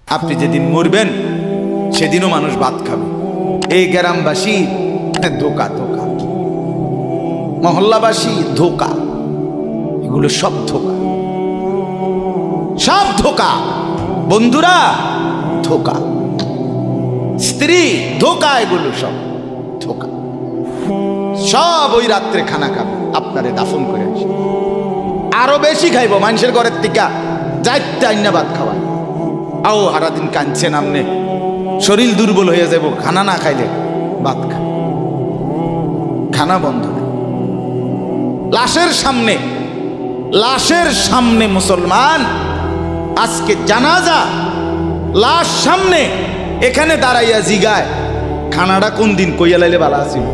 আপনি যেদিন মরবেন সেদিনও মানুষ ভাত খাবে। এই গ্রামবাসী ধোকা ধোকা, মহল্লাবাসী ধোকা, এগুলো সব ধোকা, সব ধোকা। বন্ধুরা ধোকা, স্ত্রী ধোকা, এগুলো সব ধোকা। সব ওই রাত্রে খানা খাবে, আপনারে দাফন করে আসে। আরো বেশি খাইব মানুষের ঘরের থেকে, যাইতে আইনা ভাত খাওয়ায়। আও সারাদিন কাঁদছেন আমনে, শরীর দুর্বল হয়ে যাব খানা না খাইলে। ভাত খা, খানা বন্ধ নেই। লাশের সামনে, লাশের সামনে মুসলমান আজকে জানাজা, লাশ সামনে, এখানে দাঁড়াইয়া জিগায় খানাটা কোন দিন কইয়া লাইলে ভালো আছিল।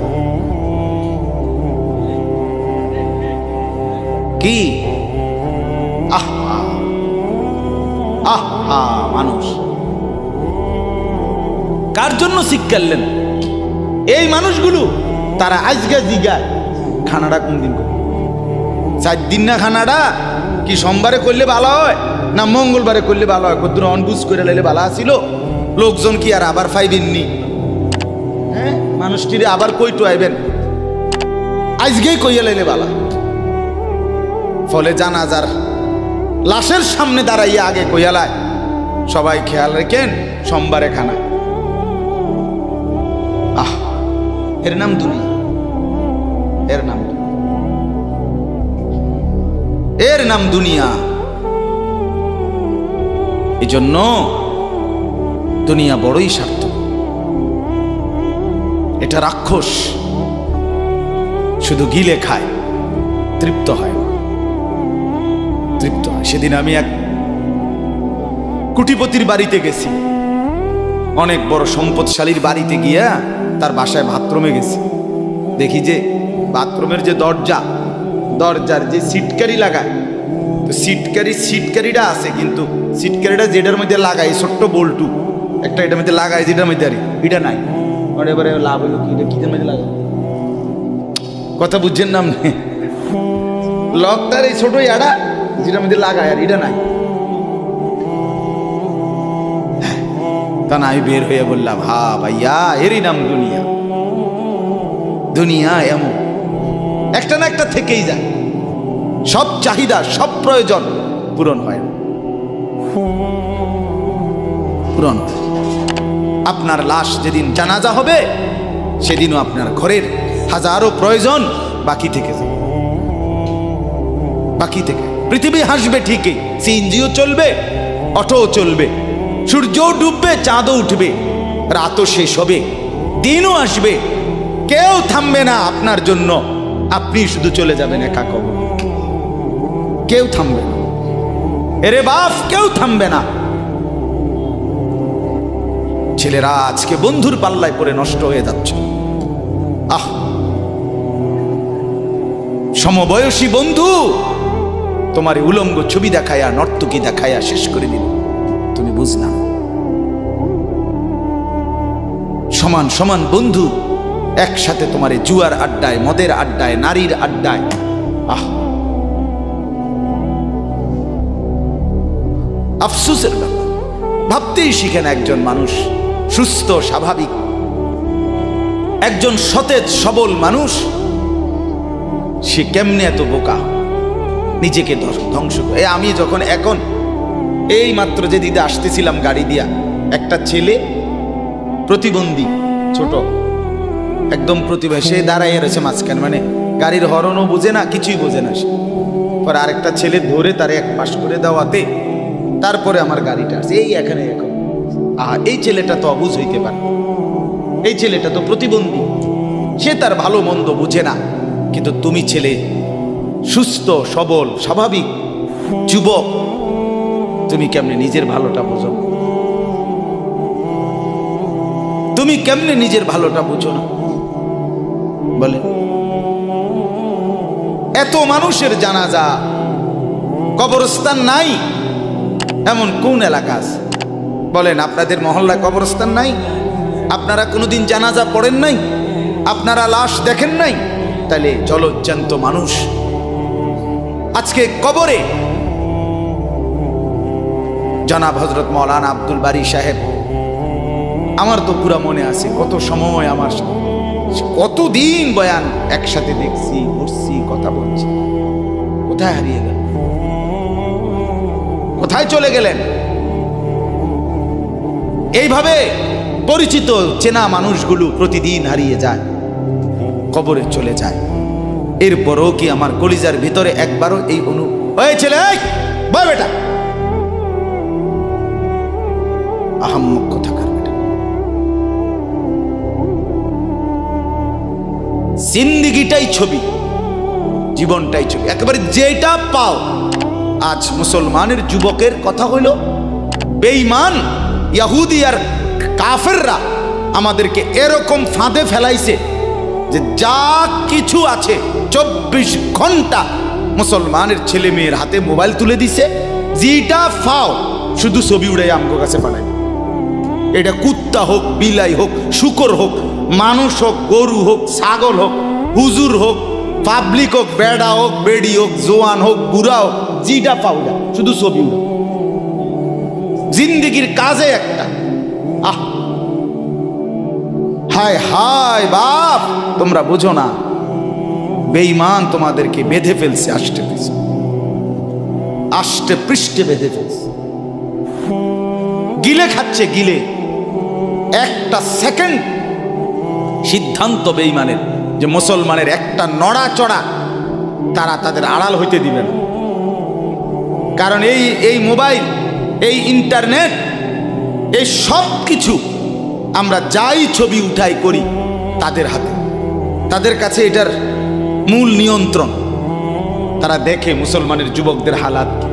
কি আহা আহা, মানুষ কার জন্য শিক্ষালেন? এই মানুষগুলো তারা আজকে জিগায় খানাটা কোন দিন করবে। 4 দিন না খানাটা কি সোমবারে করলে ভালো হয় না মঙ্গলবারে করলে ভালো হয়? কত অনবুঝ করে লাইলে ভালো আছিল। লোকজন কি আর আবার পাইবেননি? হ্যাঁ, মানুষটিরে আবার কইটো আইবেন, আজকেই কইয়া লাইলে ভালো। ফলে জানাজার লাশের সামনে দাঁড়াইয়া আগে কইয়ালায় সবাই খেয়াল রেখেন সোমবারে খানা। আহ, এর নাম দুনিয়া, এর নাম, এর নাম দুনিয়া। এই জন্য দুনিয়া বড়ই স্বার্থক। এটা রাক্ষস, শুধু গিলে খায়, তৃপ্ত হয় না, তৃপ্ত হয়। সেদিন আমি এক কুটিপতির বাড়িতে গেছি, অনেক বড় সম্পদশালীর বাড়িতে গিয়া তার বাসায় বাথরুমে গেছি। দেখি যে বাথরুমের যে দরজা, দরজার যে সিটকারি লাগায়, তো সিটকারিটা আছে, কিন্তু সিটকারিটা যেটার মধ্যে লাগায় ছোট্ট বল্টু একটা, এটার মধ্যে লাগায় যেটার মধ্যে, আর এটা নাই। এবারে লাভ হলো কি, এটা কিটার মধ্যে লাগায়, কথা বুঝছেন না আপনি? লকটার এই ছোট ইয়াটা যেটার মধ্যে লাগায়, আর এটা নাই। তা না, আমি বের হয়ে বললাম, হা ভাইয়া, এরই নাম দুনিয়া। দুনিয়া এমন একটা না একটা থেকেই যায়, সব চাহিদা, সব প্রয়োজন পূরণ হয় না, পূরণ। আপনার লাশ যেদিন জানাজা হবে সেদিনও আপনার ঘরের হাজারো প্রয়োজন বাকি থেকে যাবে, বাকি থেকে। পৃথিবী হাসবে ঠিকই, সিএনজিও চলবে, অটোও চলবে, সূর্যও ডুববে, চাঁদও উঠবে, রাতও শেষ হবে, দিনও আসবে, কেউ থামবে না আপনার জন্য। আপনি শুধু চলে যাবেন একা কবর, কেউ থামবে না। এরে বাপ, কেউ থামবে না। ছেলেরা আজকে বন্ধুর পাল্লায় পড়ে নষ্ট হয়ে যাচ্ছে। আহ, সমবয়সী বন্ধু তোমার উলঙ্গ ছবি দেখায়া, নর্তকী দেখায়া শেষ করে দিল, তুমি বুঝলা। সমান সমান বন্ধু একসাথে তোমার জুয়ার আড্ডায়, মদের আড্ডায়, নারীর আড্ডায়। আহ, আফসোসের ব্যাপার। ভাবতেই শিখেন একজন মানুষ সুস্থ স্বাভাবিক, একজন সতেজ সবল মানুষ, সে কেমনে এত বোকা, নিজেকে ধ্বংস করে। আমি যখন এখন এই মাত্র যে দিদা আসতেছিলাম গাড়ি দিয়া, একটা ছেলে প্রতিবন্ধী, ছোট একদম প্রতিভা, সে দাঁড়াইয়া রয়েছে মাঝখানে, মানে গাড়ির হর্নও বোঝে না, কিছুই বোঝে না সে। পরে আরেকটা ছেলে ধরে তারে এক পাশ করে দেওয়াতে তারপরে আমার গাড়িটা আসছে এই এখানে। এখন এই ছেলেটা তো অবুঝ হইতে পারে, এই ছেলেটা তো প্রতিবন্ধী, সে তার ভালো মন্দ বুঝে না। কিন্তু তুমি ছেলে সুস্থ সবল স্বাভাবিক যুবক, তুমি কেমনে নিজের ভালোটা বোঝো? তুমি কেমনে নিজের ভালোটা বুঝো না বলে? এত মানুষের জানাজা, কবরস্থান নাই এমন কোন এলাকা আছে বলেন? আপনাদের মহল্লায় কবরস্থান নাই? আপনারা কোনোদিন জানাজা পড়েন নাই? আপনারা লাশ দেখেন নাই? তাহলে জলজ্জান্ত মানুষ আজকে কবরে জনাব হযরত মাওলানা আব্দুল বারী সাহেব, আমার তো পুরা মনে আছে কত সময় আমার কতদিন বয়ান একসাথে দেখছি, করছি, কথা বলছি। কোথায় হারিয়ে গেল? কোথায় চলে গেলেন? এইভাবে পরিচিত চেনা মানুষগুলো প্রতিদিন হারিয়ে যায়, কবরে চলে যায়। এরপরও কি আমার কলিজার ভিতরে একবারও এই ছেলে বয় বেটা, আহাম্মক কোথাকার বেটা, জিন্দেগিটাই ছবি, জীবনটাই ছবি, একেবারে যেটা পাও। আজ মুসলমানের যুবকের কথা হইল বেঈমান ইহুদি আর কাফেররা আমাদেরকে এরকম ফাঁদে ফেলাইছে যে যা কিছু আছে 24 ঘন্টা মুসলমানের ছেলে মেয়ের হাতে মোবাইল তুলে দিছে, যেটা ফাও শুধু ছবি উড়াই আমগো কাছে পাঠায়। এটা কুত্তা হোক, বিলাই হোক, শুকর হোক, মানুষ হোক, গরু হোক, ছাগল হোক, হুজুর হোক, পাবলিক হোক, বেড়া হোক, বেড়ি হোক, জোয়ান হোক, বুড়া হোক, যেটা পাও না শুধু ছবি উড়াও। জিন্দেগির কাজে একটা। আহ হায় হায় বাপ, তোমরা বুঝো না, বেঈমান তোমাদেরকে বেঁধে ফেলছে, আষ্টে পৃষ্ঠে বেঁধে ফেলছে, গিলে খাচ্ছে, গিলে। একটা সেকেন্ড সিদ্ধান্ত বেঈমানের যে মুসলমানের একটা নড়াচড়া তারা তাদের আড়াল হইতে দিবে না। কারণ এই মোবাইল, এই ইন্টারনেট, এই সব কিছু আমরা যাই ছবি উঠাই করি তাদের হাতে, তাদের কাছে এটার মূল নিয়ন্ত্রণ। তারা দেখে মুসলমানের যুবকদের হালাত কি,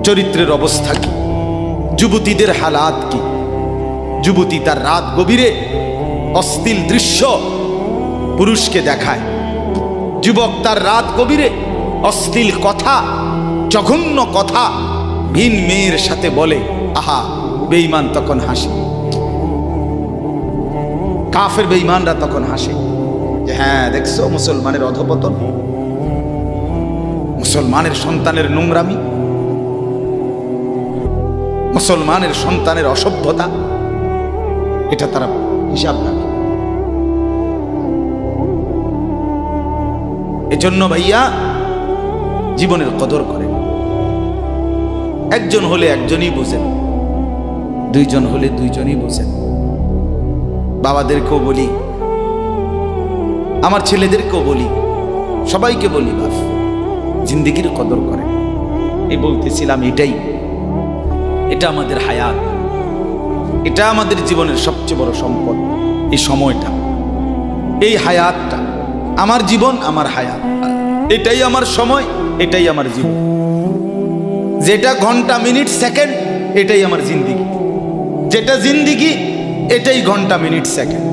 চরিত্রের অবস্থা কি, যুবতীদের হালাত কি। যুবতী তার রাত গভীরে অশ্লীল দৃশ্য পুরুষকে দেখায়, যুবক তার রাত গভীরে অশ্লীল কথা, জঘন্য কথা ভিন মেয়ের সাথে বলে। আহা, বেঈমান তখন হাসে, কাফের বেঈমানরা তখন হাসে যে হ্যাঁ দেখছো মুসলমানের অধপতন, মুসলমানের সন্তানের নোংরামি, মুসলমানের সন্তানের অসভ্যতা, এটা তারা হিসাব রাখে। এজন্য ভাইয়া জীবনের কদর করেন। একজন হলে একজনই বোঝেন, দুইজন হলে দুইজনই বোঝেন। বাবাদেরকেও বলি, আমার ছেলেদেরকেও বলি, সবাইকে বলি, বাপ জিন্দেগির কদর করেন। এই বলতেছিলাম, এটা আমাদের হায়াত, এটা আমাদের জীবনের সবচেয়ে বড় সম্পদ। এই সময়টা, এই হায়াতটা, আমার জীবন, আমার হায়াত, এটাই আমার সময়, এটাই আমার জীবন। যেটা ঘন্টা, মিনিট, সেকেন্ড, এটাই আমার জিন্দেগি। যেটা জিন্দেগি, এটাই ঘন্টা, মিনিট, সেকেন্ড।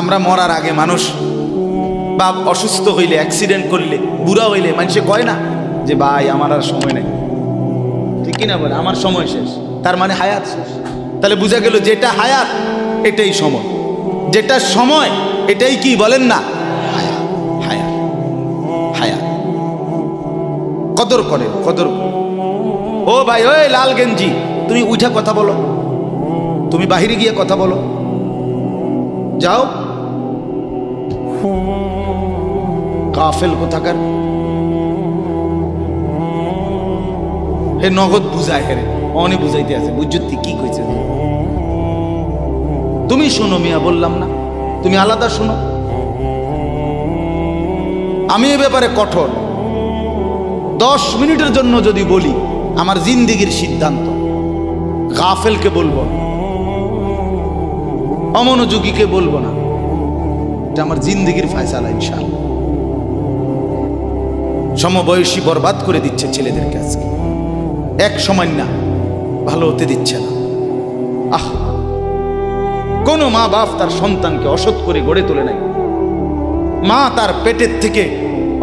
আমরা মরার আগে মানুষ বা অসুস্থ হইলে, অ্যাক্সিডেন্ট করলে, বুড়া হইলে মানুষে কয় না যে ভাই আমার আর সময় নেই, ঠিক কিনা বলে, আমার সময় শেষ, তার মানে হায়াত শেষ। তাহলে বোঝা গেল যেটা হায়াত এটাই সময়, যেটা সময় এটাই কি বলেন না, হায়াত। হায়াত হায়াত কদর করেন, কদর। ও ভাই, ওই লাল গেঞ্জি, তুমি উঠে কথা বলো, তুমি বাহিরে গিয়ে কথা বলো, যাও। কাফেল কোথাকার, হে নগদ বুঝায়, হেরে অনেক বুঝাইতে আছে, বুঝতে কি কইছে। তুমি শোনো মিয়া, বললাম না, তুমি আলাদা শোনো। আমি এ ব্যাপারে কঠোর। 10 মিনিটের জন্য যদি বলি, আমার জিন্দেগির সিদ্ধান্ত, গাফেলকে বলবো, অমনোযোগীকে বলবো না, এটা আমার জিন্দেগির ফয়সালা ইনশাআল্লাহ। সমবয়সী বরবাদ করে দিচ্ছে ছেলেদেরকে আজকে, এক সময় না ভালো হতে দিচ্ছে না। আহ, কোন মা বাপ তার সন্তানকে অসৎ করে গড়ে তোলে নাই। মা তার পেটের থেকে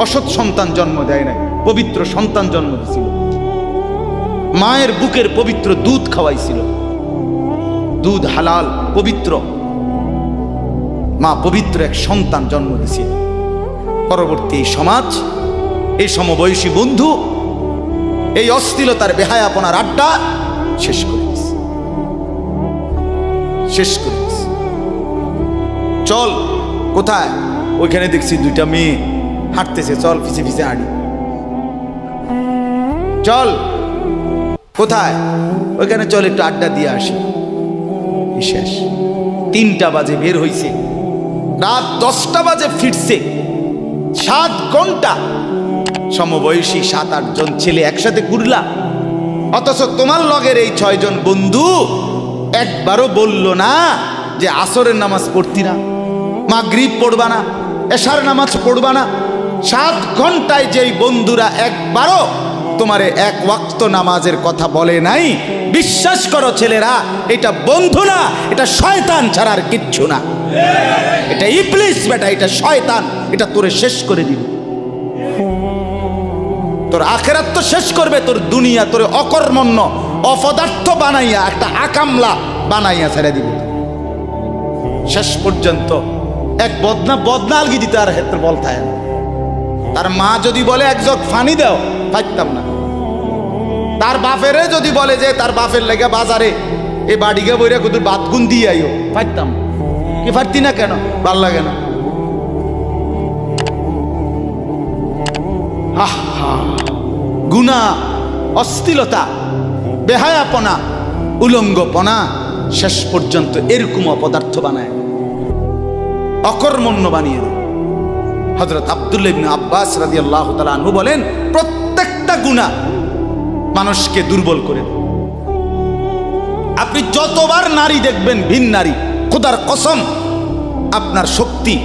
অসৎ সন্তান জন্ম দেয় নাই, পবিত্র সন্তান জন্ম দিয়েছিল। মায়ের বুকের পবিত্র দুধ খাওয়াইছিল, দুধ হালাল পবিত্র। মা পবিত্র এক সন্তান জন্ম দিয়েছিল। পরবর্তী এই সমাজ, এই সমবয়সী বন্ধু এই অস্থিলতার বেহায়াপনার আড্ডা শেষ করে দিস, শেষ করে দিস। চল। কোথায়? ওইখানে দেখছি দুইটা মেয়ে হাঁটতেছে, চল পিছে পিছে হাঁটি। চল। কোথায়? ওইখানে চল একটু আড্ডা দিয়ে আসি। শেষ। 3টা বাজে বের হইছে, রাত 10টা বাজে ফিরছে। 7 ঘন্টা সমবয়সী 7-8 জন ছেলে একসাথে ঘুরলা, অথচ তোমার লগের এই 6 জন বন্ধু একবারও বলল না যে আসরের নামাজ পড়তি না, মাগরিব পড়বা না, এশার নামাজ পড়বা না। 7 ঘন্টায় যেই বন্ধুরা একবারও তোমারে 1 ওয়াক্ত নামাজের কথা বলে নাই, বিশ্বাস করো ছেলেরা, এটা বন্ধু না, এটা শয়তান ছাড়া আর কিচ্ছু না। এটা ইবলিস বেটা, এটা শয়তান, এটা তোরে শেষ করে দিবে। তোর আখেরাত তো শেষ করবে, তোর দুনিয়া তোরে অকর্মণ্য অপদার্থ বানাইয়া একটা আকামলা বানাইয়া ছেড়ে দিবে। শেষ পর্যন্ত এক বদনা আলগি দিতে আর হেত্র বল থাকে না। তার মা যদি বলে 1 জগ পানি দাও, পাইতাম না। তার বাপেরে যদি বলে যে তার বাপের লেগে বাজারে এ বাড়িকে বইরা কত বাতগুন দিয়ে আইও, পাইতাম। কি পারতি না কেন? ভাল লাগে না। গুনাহ, অস্থিলতা, বেহায়াপনা, উলঙ্গপনা শেষ পর্যন্ত এরকম অপদার্থ বানায়, অকর্মণ্য বানিয়ে দেয়। হযরত আব্দুল্লাহ ইবনে আব্বাস রাদিয়াল্লাহু তাআলা আনহু বলেন, প্রত্যেকটা গুনাহ মানুষকে দুর্বল করে দেয়। আপনি যতবার নারী দেখবেন ভিন নারী, খোদার কসম আপনার শক্তি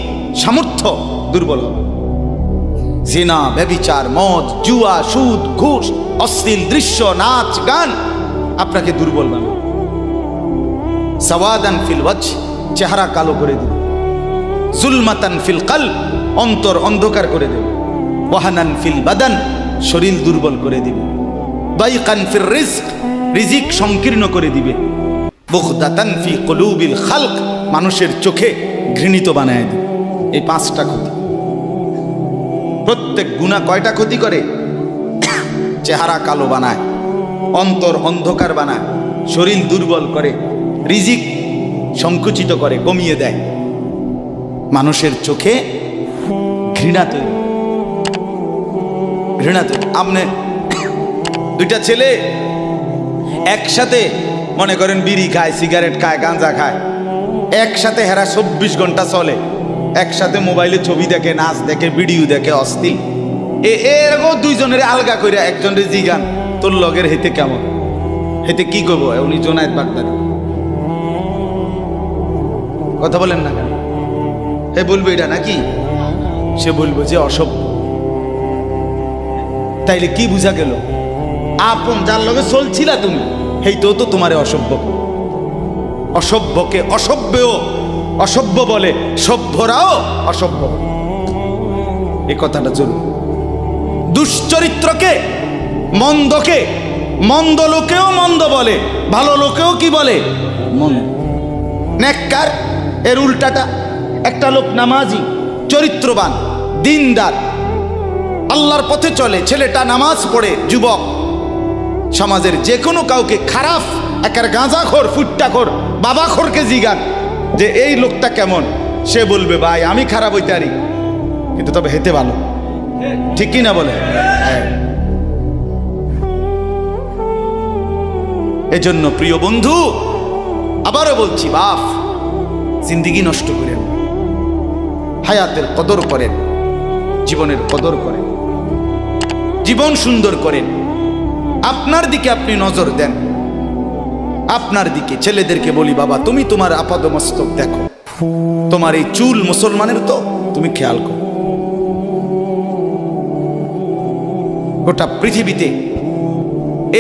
সামর্থ্য দুর্বল হবে। জিনা, ব্যভিচার, মদ, জুয়া, সুদ, ঘুষ, অশ্লীল দৃশ্য, নাচ গান আপনাকে দুর্বল বানাবে। সাওয়াদান ফিল ওয়াজহ, চেহারা কালো করে দিবে। জুলমাতান ফিল কলব, অন্তর অন্ধকার করে দেবে। ওয়াহানান ফিল বাদান, শরীর দুর্বল করে দিবে। দাইকান ফির রিজক, রিজিক সংকীর্ণ করে দিবে। বুগদাতান ফি কুলুবিল খালক, মানুষের চোখে ঘৃণিত বানায় দিবে। এই 5টা ক্ষতি। প্রত্যেক গুনাহ কয়টা ক্ষতি করে? চেহারা কালো বানায়, অন্তর অন্ধকার বানায়, শরীর দুর্বল করে, রিজিক সংকুচিত করে, কমিয়ে দেয়, মানুষের চোখে ঘৃণা তৈরি। ঘৃণা তৈরি। আপনি 2টা ছেলে একসাথে মনে করেন বিড়ি খায়, সিগারেট খায়, গাঁজা খায়, একসাথে হেরা 24 ঘন্টা চলে, একসাথে মোবাইলে ছবি দেখে, নাচ দেখে, ভিডিও দেখে, অস্থির। এরকম 2 জনের আলগা করে একজনের জিগান তোর লগের হেতে কেমন, হেতে কি করবো? উনি জোনায়েদ বাগদাদি। কথা বলেন না কেন? হে বলবো এটা নাকি? সে বলবো যে অসভ্য। তাইলে কি বুঝা গেল? আপন যার লগে চলছিলা তুমি, হেইতেও তো তোমারে অসভ্য। অসভ্যকে অসভ্যও অসভ্য বলে, সভ্যরাও অসভ্য। এই কথাটা জরুরি। দুশ্চরিত্রকে, মন্দকে মন্দ লোকেও মন্দ বলে, ভালো লোকেও কি বলে? মন্দ। নেককার এর উল্টাটা। একটা লোক নামাজি, চরিত্রবান, দিনদার, আল্লাহর পথে চলে, ছেলেটা নামাজ পড়ে, যুবক, সমাজের যে কোনো কাউকে খারাপ, একের গাঁজাখোর, ফুট্টাখোর, বাবাখোরকে জিগান যে এই লোকটা কেমন, সে বলবে ভাই আমি খারাপ হইতে পারি, কিন্তু তবে হেতে ভালো। ঠিক কি না বলে? এজন্য প্রিয় বন্ধু, আবারও বলছি, বাপ জিন্দিগি নষ্ট করেন, হায়াতের কদর করেন, জীবনের কদর করেন, জীবন সুন্দর করেন। আপনার দিকে আপনি নজর দেন, আপনার দিকে। ছেলেদেরকে বলি, বাবা তুমি তোমার আপাদমস্তক দেখো, তোমার এই চুল মুসলমানের তো, তুমি খেয়াল করো। গোটা পৃথিবীতে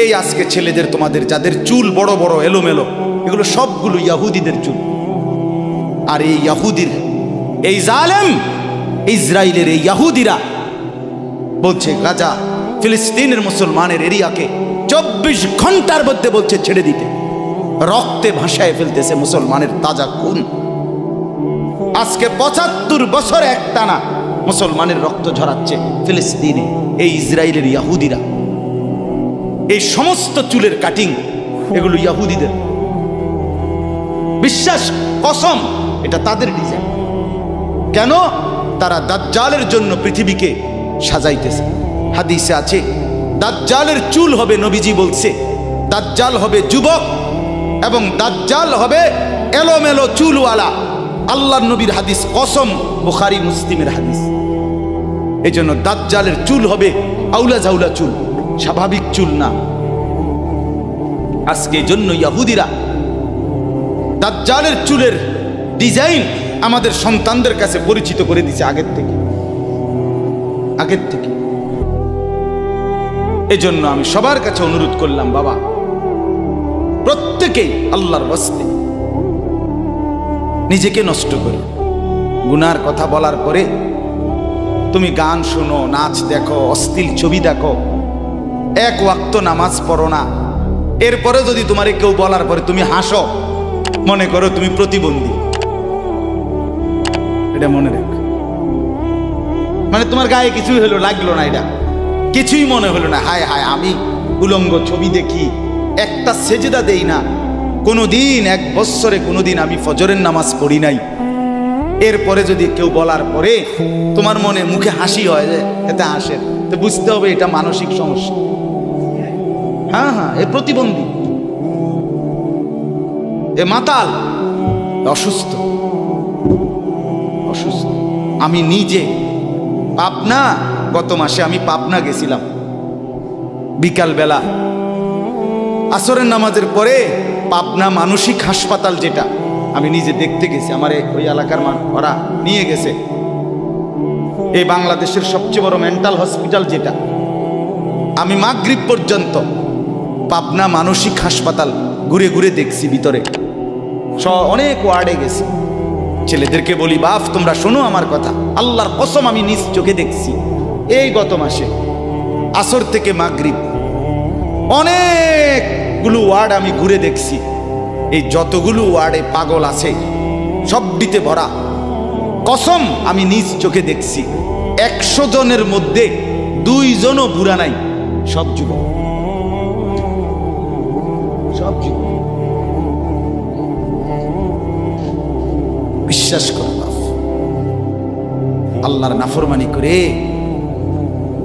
এই আজকে ছেলেদের, তোমাদের যাদের চুল বড় বড় এলোমেলো, এগুলো সবগুলো ইয়াহুদিদের চুল। আর এই ইয়াহুদির, এই জালেম ইসরায়েলের এই ইয়াহুদিরা বলছে গাজা, ফিলিস্তিনের মুসলমানের এরিয়াকে 24 ঘন্টার মধ্যে বলছে ছেড়ে দিতে। রক্তে ভাসায় ফেলতেছে মুসলমানের তাজা খুন। আজকে 75 বছর একটানা মুসলমানের রক্ত ঝরাচ্ছে ফিলিস্তিনে এই ইসরায়েলের ইয়াহুদিরা। এই সমস্ত চুলের কাটিং এগুলো ইহুদিদের, বিশ্বাস কসম এটা তাদের ডিজাইন। কেন? তারা দাজ্জালের জন্য পৃথিবীকে সাজাইতেছে। হাদিসে আছে দাজ্জালের চুল হবে, নবীজি বলছে দাজ্জাল হবে যুবক এবং দাজ্জাল হবে এলোমেলো চুলওয়ালা। আল্লাহর নবীর হাদিস, কসম, বুখারী মুসলিমের হাদিস। এই জন্য দাজ্জালের চুল হবে আউলা ঝাউলা চুল, স্বাভাবিক চুল না। আজকে এই জন্য ইহুদিরা দাজ্জালের চুলের ডিজাইন আমাদের সন্তানদের কাছে পরিচিত করে দিছে আগের থেকে। এই জন্য আমি সবার কাছে অনুরোধ করলাম, বাবা প্রত্যেকেই আল্লাহর ওয়াস্তে নিজেকে নষ্ট করে। গুনার কথা বলার পরে তুমি গান শোনো, নাচ দেখো, অশ্লীল ছবি দেখো, এক ওয়াক্ত নামাজ পড়ো না, এরপরে যদি তোমারে কেউ বলার পরে তুমি হাসো, মনে করো তুমি প্রতিবন্ধী। এটা মনে রেখ, মানে তোমার গায়ে কিছুই হলো, লাগলো না, এটা কিছুই মনে হলো না। হায় হায়, আমি উলঙ্গ ছবি দেখি, একটা সেজদা দেই না কোনোদিন, 1 বছরে কোনোদিন আমি ফজরের নামাজ পড়ি নাই, এরপরে যদি কেউ বলার পরে তোমার মনে মুখে হাসি হয়, এতে হাসে, তো বুঝতে হবে এটা মানসিক সমস্যা। হ্যাঁ হ্যাঁ, এ প্রতিবন্ধী, এ মাতাল, অসুস্থ। আমি নিজে পাবনা, গত মাসে আমি পাবনা গেছিলাম, বিকালবেলা আসরের নামাজের পরে পাবনা মানসিক হাসপাতাল, যেটা আমি নিজে দেখতে গেছি, আমার ওই এলাকার ওরা নিয়ে গেছে, এই বাংলাদেশের সবচেয়ে বড় মেন্টাল হসপিটাল যেটা। আমি মাগরিব পর্যন্ত পাবনা মানসিক হাসপাতাল ঘুরে ঘুরে দেখছি, ভিতরে অনেক ওয়ার্ডে গেছি। ছেলেদেরকে বলি, বাপ তোমরা শোনো আমার কথা, আল্লাহর কসম আমি নিজ চোখে দেখছি। এই গত মাসে আসর থেকে মাগরিব অনেকগুলো ওয়ার্ড আমি ঘুরে দেখছি। এই যতগুলো ওয়ার্ডে পাগল আছে সবটিতে ভরা, কসম আমি নিজ চোখে দেখছি। 100 জনের মধ্যে 2 জনও বুড়া নাই, সব যুবক, সব যুবক। বিশ্বাস করো, আল্লাহর নাফরমানি করে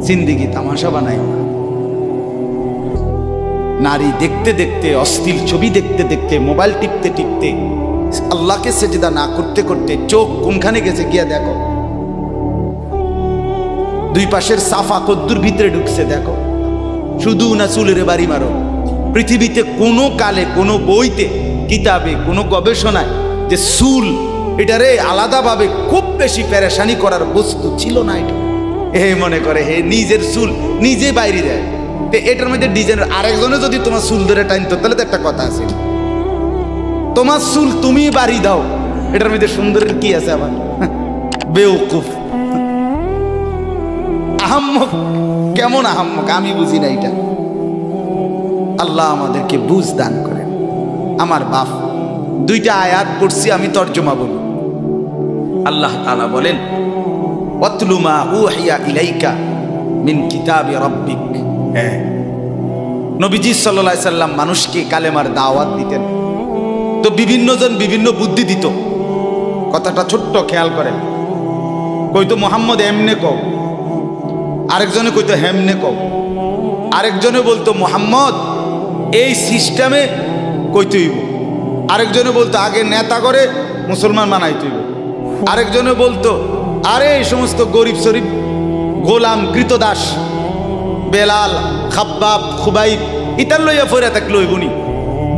জিন্দেগি তামাশা বানাই না। নারী দেখতে দেখতে, অশ্লীল ছবি দেখতে দেখতে, মোবাইল টিপতে টিপতে, আল্লাহকে সেজদা না করতে করতে চোখ কোনখানে গেছে গিয়া দেখো। 2 পাশের সাফা কদ্দুর ভিতরে ঢুকছে দেখো। শুধু না চুলের বাড়ি মারো, পৃথিবীতে কোনো কালে, কোনো বইতে, কিতাবে, কোনো গবেষণায় যে চুল এটারে আলাদাভাবে খুব বেশি পেরেশানি করার বস্তু ছিল না। এটা মনে করে নিজের চুল নিজে বাইরে দেয়, এটার মধ্যে ডিজাইনের আরেকজনে যদি তোমার চুল ধরে টাইনতো তাহলে তো একটা কথা আছে, তোমার চুল তুমি বাড়ি দাও, এটার মধ্যে সুন্দরের কি আছে? আবার বেউকুফ, আহাম্মক, কেমন আহাম্মক আমি বুঝি না এটা। আল্লাহ আমাদেরকে বুঝ দান করেন। আমার বাপ 2টা আয়াত পড়ছি, আমি তর্জমা বলি। আল্লাহ তাআলা বলেন, ওয়াতলু মা উহিয়া ইলাইকা মিন কিতাবি রাব্বিক। নবীজি সাল্লাল্লাহু আলাইহি সাল্লাম মানুষকে কালেমার দাওয়াত দিতেন, তো বিভিন্ন জন বিভিন্ন বুদ্ধি দিত। কথাটা ছোট্ট, খেয়াল করেন। কইতো মুহাম্মদ এমনে কও, আরেকজনে কইতো হেমনে কও, আরেকজনে বলতো মুহাম্মদ এই সিস্টেমে কইতে হইব, আরেকজনে বলতো আগে নেতা করে মুসলমান বানাইতে হইব, আরেকজনে বলতো আরে এই সমস্ত গরিব শরীফ গোলাম কৃতদাস বেলাল খাব্বাব খুবাইব ইতার লইয়া ফইরা থাকলে হইবনি।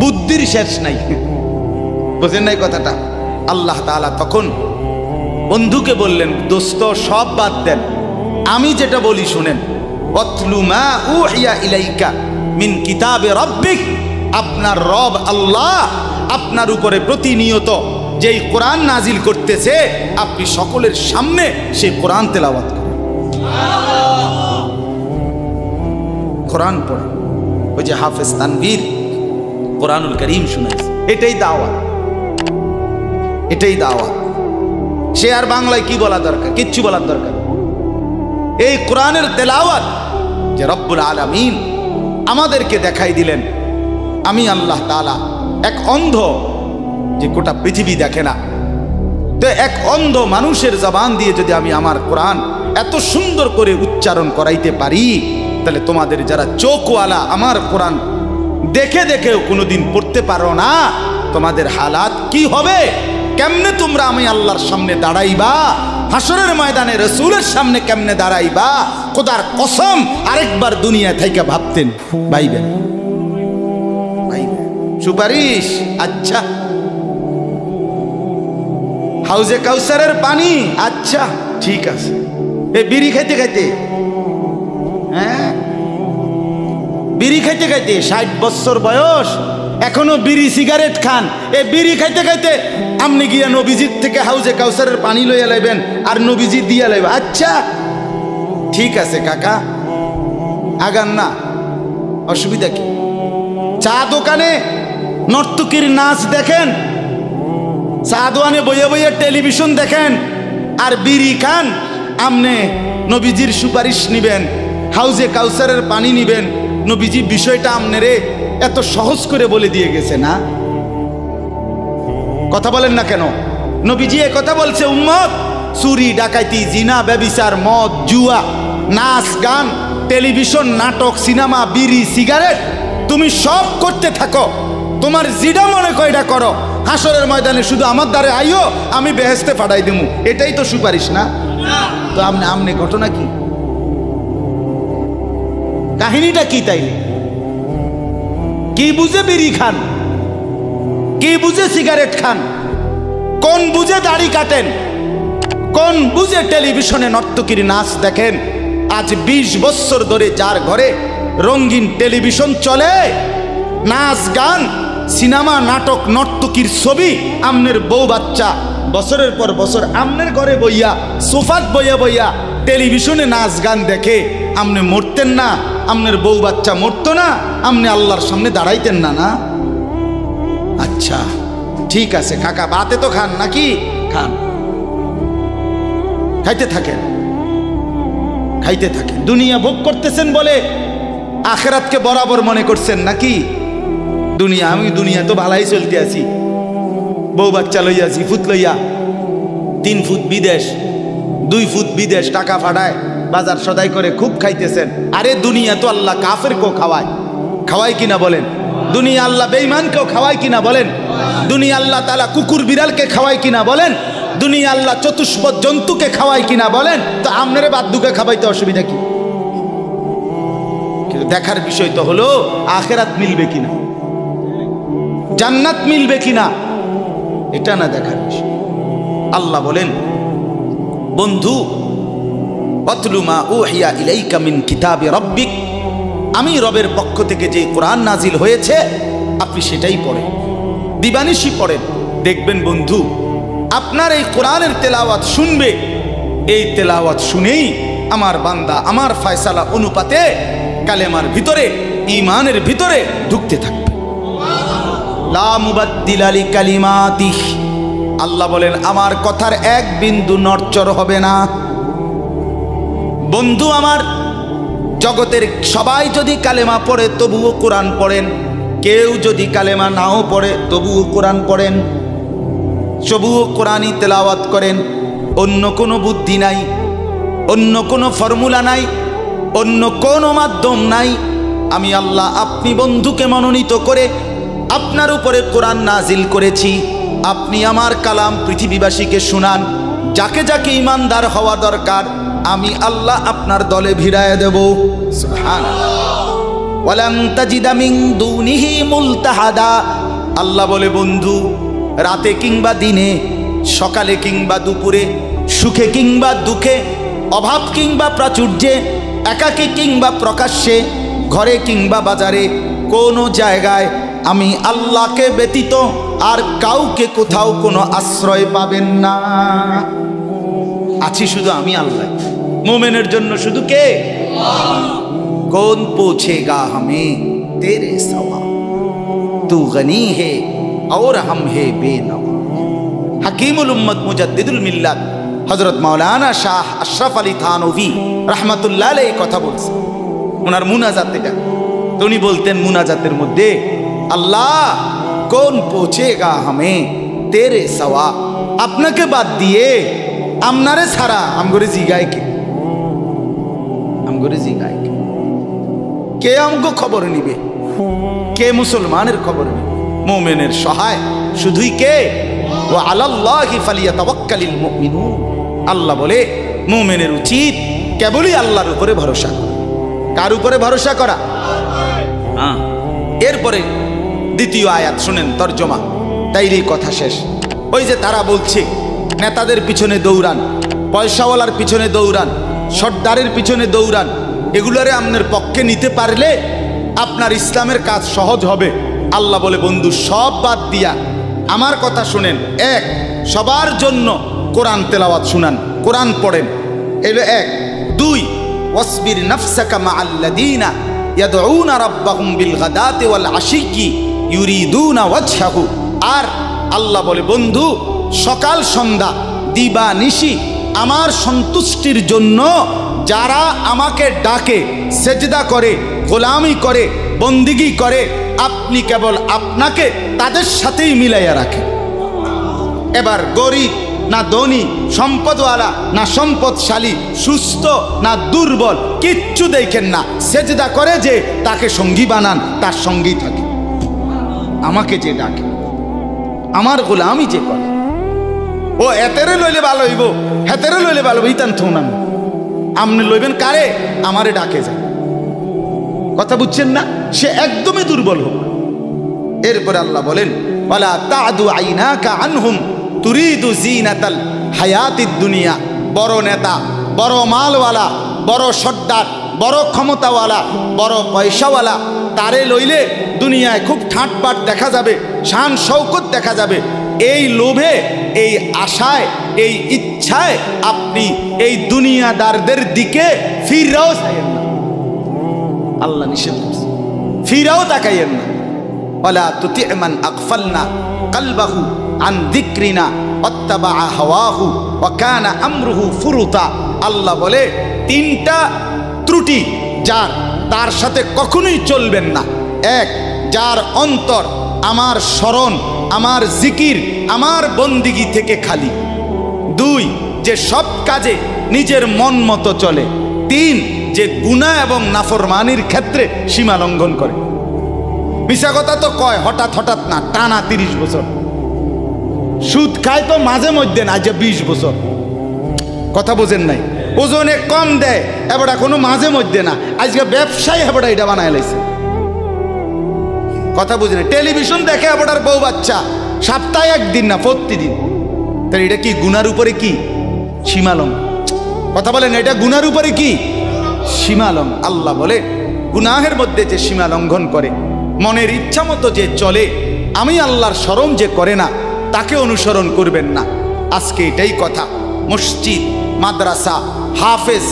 বুদ্ধির শেষ নাই, বুঝেন নাই কথাটা? আল্লাহ তাআলা তখন বন্ধুকে বললেন, দোস্ত সব বাদ দেন, আমি যেটা বলি শুনেন। ওয়াতলু মা উহিয়া ইলাইকা মিন কিতাবে রাব্বিক, আপনার রব আল্লাহ আপনার উপরে প্রতিনিয়ত যেই কোরআন নাজিল করতেছে, আপনি সকলের সামনে সেই কোরআন তেলাওয়াত করেন, কোরআন পড়েন। ওই যে হাফেজ তানভীর কোরআনুল কারীম শুনাইছে, এটাই দাওয়াত, এটাই দাওয়াত। সে আর বাংলায় কি বলা দরকার? কিচ্ছু বলার দরকার। এই কোরআনের তেলাওয়াত যে রব্বুল আলামিন আমাদেরকে দেখাই দিলেন আমি আল্লাহ তাআলা এক অন্ধ, যে গোটা পৃথিবী দেখে না, তো এক অন্ধ মানুষের জবান দিয়ে যদি আমি আমার কোরআন এত সুন্দর করে উচ্চারণ করাইতে পারি, তাহলে তোমাদের যারা চোখওয়ালা আমার কোরআন দেখে দেখেও কোনোদিন পড়তে পারো না, তোমাদের হালাত কি হবে? কেমনে তোমরা আমি আল্লাহর সামনে দাঁড়াইবা? হাসরের ময়দানে রাসূলের সামনে কেমনে দাঁড়াইবা? খোদার কসম আরেকবার দুনিয়া থেকে ভাবতেন ভাইবেন সুপারিশ। আচ্ছা, হাউজে কাউসারের পানি, আচ্ছা ঠিক আছে। এ বিড়ি খাইতে খাইতে, হ্যাঁ বিড়ি খাইতে খাইতে 60 বছর বয়স এখনো বিড়ি সিগারেট খান। এ বিড়ি খাইতে খাইতে আপনি গিয়া নবীজির থেকে হাউজে কাউসারের পানি লইয়া লাইবেন আর নবীজি দিয়া লাইবেন। আচ্ছা ঠিক আছে কাকা, আগান না, অসুবিধা কি? চা দোকানে নর্তকীর নাচ দেখেন, চা দোকানে বইয়া বইয়া টেলিভিশন দেখেন আর বিড়ি খান। আমনে নবীজির সুপারিশ নিবেন, হাউজে কাউসারের পানি নিবেন। নবীজি বিষয়টা আমনেরে এত সহজ করে বলে দিয়ে গেছে না? কথা বলেন না কেন? নবীজি এ কথা বলছে, উম্মত চুরি ডাকাইতি জিনা ব্যভিচার মদ জুয়া নাচ গান টেলিভিশন নাটক সিনেমা বিড়ি সিগারেট তুমি সব করতে থাকো, তোমার জিডা মনে কয়টা করো, হাসরের ময়দানে শুধু আমার দ্বারে আইও, আমি বেহেশতে পাঠাই দেবো। এটাই তো সুপারিশ না? তো আমনে ঘটনা কি, কাহিনীটা কি? তাইলে কি বুঝে বিড়ি খান, কি বুঝে সিগারেট খান, কোন বুঝে দাড়ি কাটেন, কোন বুঝে টেলিভিশনে নর্তকীর নাচ দেখেন? আজ 20 বছর ধরে যার ঘরে রঙিন টেলিভিশন চলে, নাচ গান সিনেমা নাটক নর্তকীর ছবি, আমনের বউ বাচ্চা বছরের পর বছর আমনের ঘরে বইয়া সোফাত বইয়া বইয়া টেলিভিশনে নাচ গান দেখে, আমনে মরতেন না? আমনের বউ বাচ্চা মরতো না? আমনে আল্লাহর সামনে দাঁড়াইতেন না? না? আচ্ছা ঠিক আছে কাকা, বাতে তো খান নাকি? খান, খাইতে থাকেন, খাইতে থাকেন। দুনিয়া ভোগ করতেছেন বলে আখিরাতকে বরাবর মনে করছেন নাকি? দুনিয়া, আমি দুনিয়া তো ভালাই চলতে আছি, বউ বাচ্চা লইয়া 2 ফুট লইয়া 3 ফুট বিদেশ 2 ফুট বিদেশ টাকা ফাটায় বাজার সদাই করে খুব খাইতেছেন। আরে দুনিয়া তো আল্লাহ কাফেরকেও খাওয়ায়, খাওয়ায় কিনা বলেন? দুনিয়া আল্লাহ বেঈমানকেও খাওয়ায় কিনা বলেন? দুনিয়া আল্লাহ তাআলা কুকুর বিড়ালকে খাওয়ায় কিনা বলেন? দুনিয়া আল্লাহ চতুষ্পদ জন্তুকে খাওয়ায় কিনা বলেন? তো আমনেরে বাদ্দুকে খাওয়াইতে অসুবিধা কি? কিন্তু দেখার বিষয় তো হলো আখিরাত মিলবে কিনা, জান্নাত মিলবে কিনা, এটা না দেখার বিষয়। আল্লাহ বলেন, বন্ধু ওয়াতলু মা উহিয়া ইলাইকা মিন কিতাবি রাব্বিক, আমি রবের পক্ষ থেকে যে কোরআন নাজিল হয়েছে আপনি সেটাই পড়েন, দিবানিশি পড়েন। দেখবেন বন্ধু আপনার এই কোরআনের তেলাওয়াত শুনবে, এই তেলাওয়াত শুনেই আমার বান্দা আমার ফয়সালা অনুপাতে কালেমার ভিতরে ঈমানের ভিতরে ঢুকতে থাকবে। লা মুবাদ্দিলা লিকালিমাতিহ, আল্লাহ বলেন আমার কথার এক বিন্দু নড়চড় হবে না। বন্ধু আমার, জগতের সবাই যদি কালেমা পড়ে তবুও কোরআন পড়েন, কেউ যদি কালেমা নাও পড়ে তবুও কোরআন পড়েন, তবুও কোরআনই তেলাওয়াত করেন। অন্য কোনো বুদ্ধি নাই, অন্য কোনো ফর্মুলা নাই, অন্য কোনো মাধ্যম নাই। আমি আল্লাহ আপনি বন্ধুকে মনোনীত করে আপনার উপরে কোরআন নাজিল করেছি, আপনি আমার কালাম পৃথিবীবাসীকে শুনান। যাকে যাকে ইমানদার হওয়া দরকার আমি আল্লাহ আপনার দলে ভিড়ায় দেব। সুবহানাল্লাহ। ওয়ালান তাজিদা মিন দুনিহি মুলতাহাদা, আল্লাহ বলে বন্ধু রাতে কিংবা দিনে, সকালে কিংবা দুপুরে, সুখে কিংবা দুঃখে, অভাব কিংবা প্রাচুর্যে, একাকী কিংবা প্রকাশ্যে, ঘরে কিংবা বাজারে, কোনো জায়গায় আমি আল্লাহকে ব্যতীত আর কাউকে কোথাও কোনো আশ্রয় পাবেন না। আছি শুধু আমি আল্লাহ। মোমেনের জন্য শুধু কে? কौन पूछेगा हमें तेरे सवा, तू गनी है और हम है बेनवा। हकीमुल उम्मत मुजद्दिदुल मिल्लत हजरत मौलाना शाह अशरफ अली थानवी रहमतुल्लाह अलैहि কথা বলছে, ওনার মুনাজাত এটা। তো উনি বলতেন মুনাজাতের মধ্যে, আল্লাহ কোন পৌঁছেগা হামে তেরে সওয়া, আপনাকে বাদ দিয়ে আমনারে ছাড়া আমগরে জিগায় কে, আমগরে জিগায় কে, কে আমগো খবর নিবে, কে মুসলমানের খবর নিবে? মুমিনের সহায় শুধুই কে? ওয়া আলাল্লাহি ফালিয়াতাওয়াক্কালিল মুমিনুন। আল্লাহ বলে মুমিনের উচিত কেবলই আল্লাহর উপরে ভরসা করা। কার উপরে ভরসা করা? এরপরে দ্বিতীয় আয়াত শুনেন তর্জমা, তাইরই কথা শেষ। ওই যে তারা বলছে নেতাদের পিছনে দৌড়ান, পয়সাওয়ালার পিছনে দৌড়ান, সর্দারের পিছনে দৌড়ান, এগুলোরে আপনার পক্ষে নিতে পারলে আপনার ইসলামের কাজ সহজ হবে। আল্লাহ বলে বন্ধু সব বাদ দিয়া আমার কথা শুনেন। এক, সবার জন্য কোরআন তেলাওয়াত শুনান, কোরআন পড়েন, এলো এক। দুই, ওয়াসবির নাফসাকা মাআল্লাযীনা ইয়াদউনা রাব্বাহুম বিল গাদাতি ওয়াল আশিয়্যি ইউরিদুনা ওয়াজহাহু। আর আল্লাহ বলে বন্ধু সকাল সন্ধ্যা দিবা নিশি আমার সন্তুষ্টির জন্য যারা আমাকে ডাকে, সেজদা করে, গোলামি করে, বন্দিগি করে, আপনি কেবল আপনাকে তাদের সাথেই মিলাইয়া রাখেন। এবার গরিব না ধনী, সম্পদওয়ালা না সম্পদশালী, সুস্থ না দুর্বল, কিচ্ছু দেখেন না, সেজদা করে যে তাকে সঙ্গী বানান, তার সঙ্গী থাকে। আমাকে যে ডাকে, আমার গোলামি যে করে, ও এতেরে লইলে ভালো হইব, হেতেরে লইলে ভালো হইব, ইতান থৌনান আমনে লইবেন কারে? আমারে ডাকে যায়। কথা বুঝছেন না? সে একদমই দুর্বল হোক। এরপরে আল্লাহ বলেন ওয়ালা তাদু আইনাকা আনহুম তুরিদু জিনাতাল হায়াতিদ দুনিয়া। বড় নেতা, বড় মালওয়ালা, বড় সর্দার, বড় ক্ষমতাওয়ালা, বড় পয়সাওয়ালা, তারে লইলে দুনিয়ায় খুব ঠাটপাট দেখা যাবে, শান শৌকত দেখা যাবে। এই লোভে, এই আশায়, এই ইচ্ছায় আপনি এই দুনিয়াদারদের দিকে ফিরাও চাইয়েন না। আল্লাহ নিষেধ করছে, ফিরাও তাকাইয়েন না। ওয়ালা তুতি' মান আগফালনা কলবাহু আন যিকরিনা ওয়াত্তাবা হাওয়াহু ওয়া কানা আমরুহু ফুরুতা। আল্লাহ বলে তিনটা ত্রুটি যার, তার সাথে কখনোই চলবেন না। এক, যার অন্তর আমার স্মরণ, আমার জিকির, আমার বন্দিগি থেকে খালি। দুই, যে সব কাজে নিজের মন মতো চলে। তিন, যে গুনাহ এবং নাফরমানির ক্ষেত্রে সীমা লঙ্ঘন করে। মিশা কথা তো কয় হঠাৎ হঠাৎ না, টানা 30 বছর। সুদ খায় তো মাঝে মধ্যে না, যে 20 বছর। কথা বোঝেন নাই? ওজনে কম দেয় এবার কোনো মাঝে মধ্যে না, আজকে ব্যবসায়ী এবার এটা বানায় লাইছে। কথা বুঝেন? টেলিভিশন দেখে এবার বউ বাচ্চা, সপ্তাহে একদিন না, প্রতিদিন। তাহলে এটা কি গুনার উপরে কি সীমালং? কথা বলেন, এটা গুনার উপরে কি সীমালং? আল্লাহ বলে গুনাহের মধ্যে যে সীমা লঙ্ঘন করে, মনের ইচ্ছা মতো যে চলে, আমি আল্লাহর শরম যে করে না, তাকে অনুসরণ করবেন না। আজকে এটাই কথা। মসজিদ, মাদ্রাসা, হাফেজ,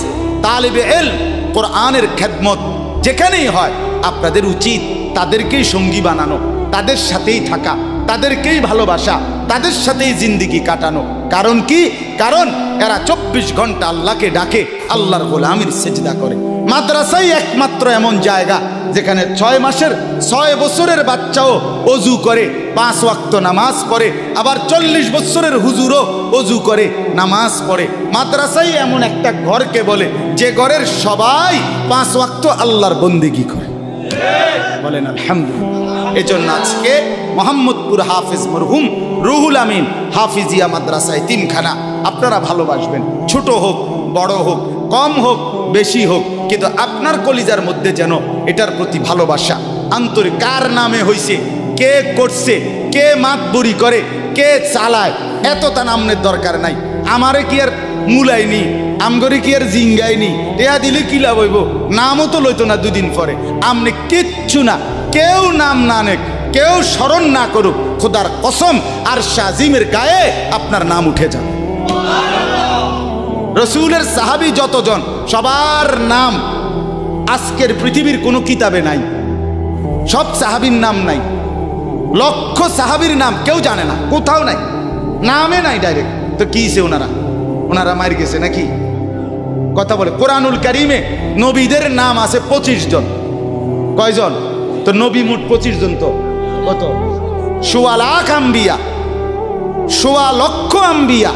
তালিবে ইলম, কোরআনের খেদমত যেখানেই হয়, আপনাদের উচিত তাদেরকেই সঙ্গী বানানো, তাদের সাথেই থাকা, তাদেরকেই ভালোবাসা, তাদের সাথেই জিন্দিগি কাটানো। কারণ কি? কারণ এরা 24 ঘন্টা আল্লাহকে ডাকে, আল্লাহর গোলামির সেজদা করে। মাদ্রাসাই একমাত্র এমন জায়গা যেখানে 6 মাসের 6 বছরের বাচ্চাও অজু করে, 5 ওয়াক্ত নামাজ পড়ে, আবার 40 বছরের হুজুরও অজু করে, নামাজ পড়ে। মাদ্রাসাই এমন একটা ঘরকে বলে যে ঘরের সবাই 5 ওয়াক্ত আল্লাহর বন্দেগী করে। বলেন আলহামদুলিল্লাহ। এজন্য আজকে মোহাম্মদপুর হাফেজ মরহুম রুহুল আমিন হাফিজিয়া মাদ্রাসায় 3খানা আপনারা ভালোবাসবেন। ছোট হোক, বড় হোক, কম হোক, বেশি হোক, কিন্তু আপনার কলিজার মধ্যে যেন এটার প্রতি ভালোবাসা, আন্তরিক। কার নামে হইছে, কে করছে, কে মাতবুরি করে, কে চালায়, এত তা নামের দরকার নাই। আমারে কি আর মুলাইনি, আমগরে কি আর জিঙ্গাইনি, টেয়া দিলে কি লাভ হইব? নামও তো লইতো না 2 দিন পরে। আমনে কিচ্ছু না, কেউ নাম না নেক, কেউ স্মরণ না করুক, খোদার কসম আর শাজিমের গায়ে আপনার নাম উঠে যাবে। রসুলের সাহাবী যতজন, সবার নাম আজকের পৃথিবীর কোনো কিতাবে নাই। সব সাহাবীর নাম নাই। লক্ষ সাহাবীর নাম কেউ জানে না, কোথাও নাই, নামে নাই ডাইরেক্ট। তো কিছে ওনারা মার গেছে নাকি? কথা বলে কোরআনুল কারিমে নবীদের নাম আছে 25 জন। কয়জন? তো নবী মোট 25 জন। তো কত? 1.25 লাখ আম্বিয়া, 1.25 লক্ষ আম্বিয়া।